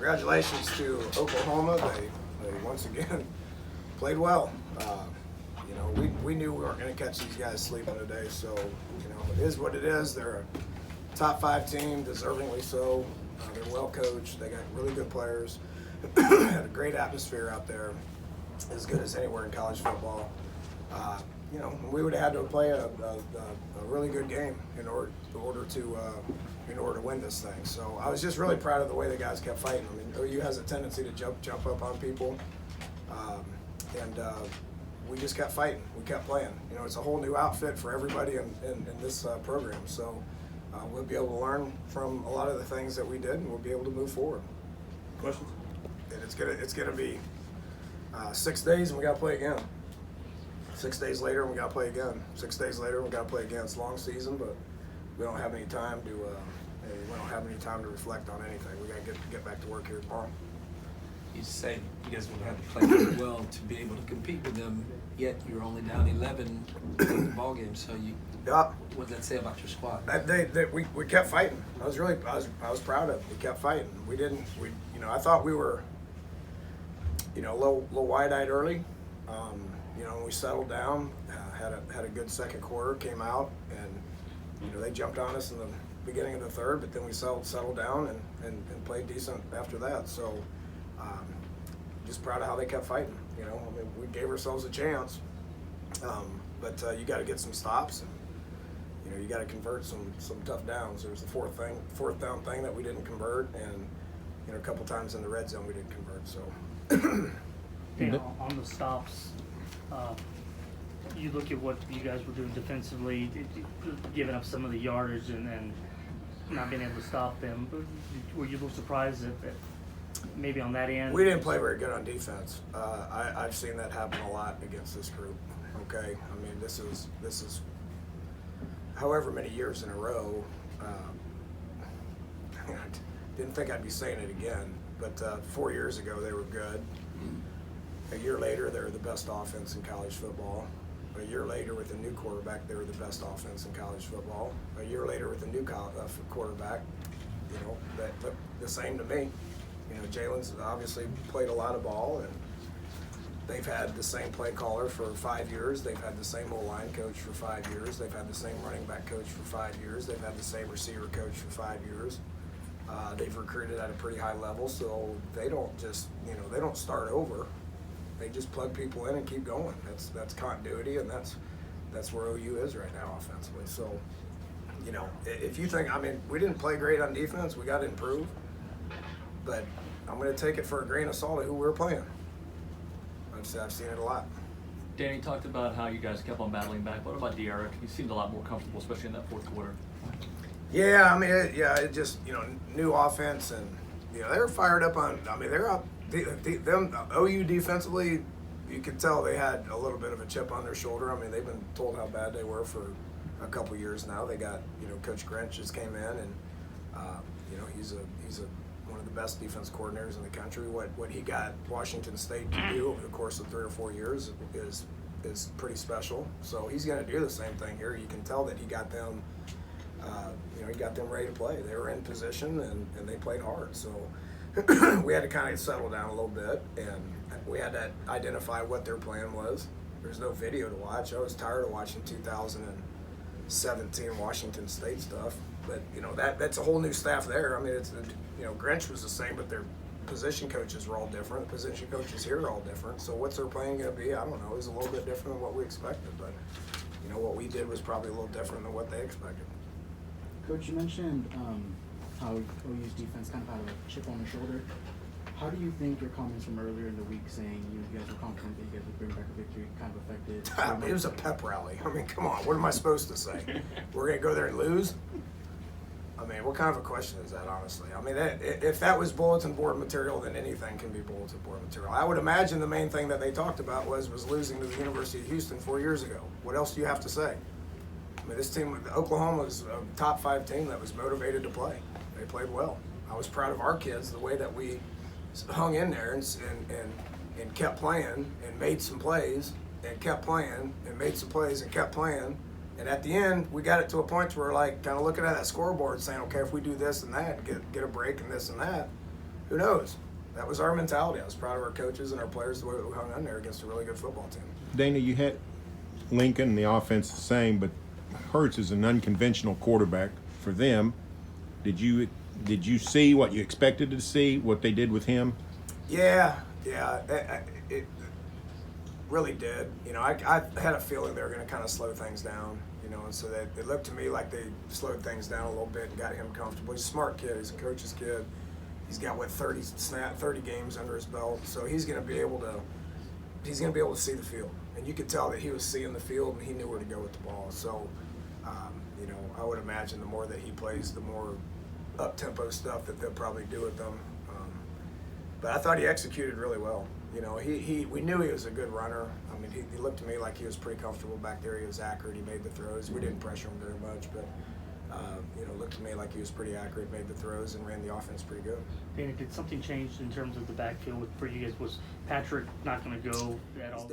Congratulations to Oklahoma. They once again played well. We knew we weren't going to catch these guys sleeping today, so it is what it is. They're a top 5 team, deservingly so. They're well coached. They got really good players. Had a great atmosphere out there, as good as anywhere in college football. We would have had to play a really good game in order to win this thing. So I was just really proud of the way the guys kept fighting. I mean, OU has a tendency to jump up on people, and we just kept fighting. We kept playing. It's a whole new outfit for everybody in this program. So we'll be able to learn from a lot of the things that we did, and we'll be able to move forward. Questions? And it's gonna be 6 days, and we got to play again. 6 days later, and we got to play again. 6 days later, and we got to play again. It's a long season, but we don't have any time to reflect on anything. We got to get back to work here tomorrow. You say you guys would have to play really well to be able to compete with them, yet you're only down 11 in the ball game. So what does that say about your squad? We kept fighting. I was proud of it. We kept fighting. I thought we were a little wide-eyed early. We settled down, had a good second quarter, came out, and they jumped on us in the beginning of the third, but then we settled down and played decent after that. So just proud of how they kept fighting. We gave ourselves a chance, but you got to get some stops, and you got to convert some tough downs. There was the fourth down thing that we didn't convert, and a couple times in the red zone we didn't convert. So. On the stops, you look at what you guys were doing defensively, giving up some of the yardage and not being able to stop them. Were you a little surprised that maybe on that end? We didn't play very good on defense. I've seen that happen a lot against this group. Okay, I mean this is however many years in a row. I didn't think I'd be saying it again, but 4 years ago they were good. A year later, they were the best offense in college football. A year later, with a new quarterback, they were the best offense in college football. A year later, with a new quarterback, that looked the same to me. Jalen's obviously played a lot of ball, and they've had the same play caller for 5 years. They've had the same O-line coach for 5 years. They've had the same running back coach for 5 years. They've had the same receiver coach for 5 years. They've recruited at a pretty high level, so they don't just, they don't start over. They just plug people in and keep going. That's continuity, and that's where OU is right now offensively. So, if you think, we didn't play great on defense, we got to improve. But I'm going to take it for a grain of salt at who we're playing. I've seen it a lot. Danny talked about how you guys kept on battling back. What about De'Eric? He seemed a lot more comfortable, especially in that fourth quarter. Yeah, it just, new offense, and they were fired up on. They're up. Them OU defensively, you could tell they had a little bit of a chip on their shoulder. They've been told how bad they were for a couple years now. They got, Coach Grinch just came in, and he's one of the best defense coordinators in the country. What he got Washington State to do over the course of 3 or 4 years is pretty special. So he's going to do the same thing here. You can tell that he got them. He got them ready to play. They were in position, and they played hard. So. We had to kind of settle down a little bit, and we had to identify what their plan was. There's no video to watch. I was tired of watching 2017 Washington State stuff, but that's a whole new staff there. Grinch was the same, but their position coaches were all different. The position coaches here are all different. So what's their plan going to be? I don't know. It was a little bit different than what we expected, but what we did was probably a little different than what they expected. Coach, you mentioned how OU's defense kind of had a chip on their shoulder. How do you think your comments from earlier in the week saying you guys were confident that you guys would bring back a victory kind of affected? It was a pep rally. Come on, what am I supposed to say? We're going to go there and lose? What kind of a question is that, honestly? If that was bulletin board material, then anything can be bulletin board material. I would imagine the main thing that they talked about was losing to the University of Houston 4 years ago. What else do you have to say? This team, Oklahoma, was a top 5 team that was motivated to play. They played well. I was proud of our kids, the way that we hung in there and kept playing and made some plays and kept playing and made some plays and kept playing. And at the end, we got it to a point where we're kind of looking at that scoreboard saying, okay, if we do this and that, get a break and this and that, who knows? That was our mentality. I was proud of our coaches and our players the way we hung on there against a really good football team. Dana, you had Lincoln, the offense the same, but Hurts is an unconventional quarterback for them. Did you see what you expected to see, what they did with him? Yeah, it really did. You know, I had a feeling they were going to kind of slow things down, you know, and so that it looked to me like they slowed things down a little bit and got him comfortable. He's a smart kid. He's a coach's kid. He's got 30 games under his belt, so he's going to be able to see the field, and you could tell that he was seeing the field and he knew where to go with the ball. So, you know, I would imagine the more that he plays, the more up-tempo stuff that they'll probably do with them. But I thought he executed really well. You know, we knew he was a good runner. I mean, he looked to me like he was pretty comfortable back there. He was accurate. He made the throws. We didn't pressure him very much, but you know, looked to me like he was pretty accurate, made the throws, and ran the offense pretty good. Dana, did something change in terms of the backfield for you guys? Was Patrick not going to go at all?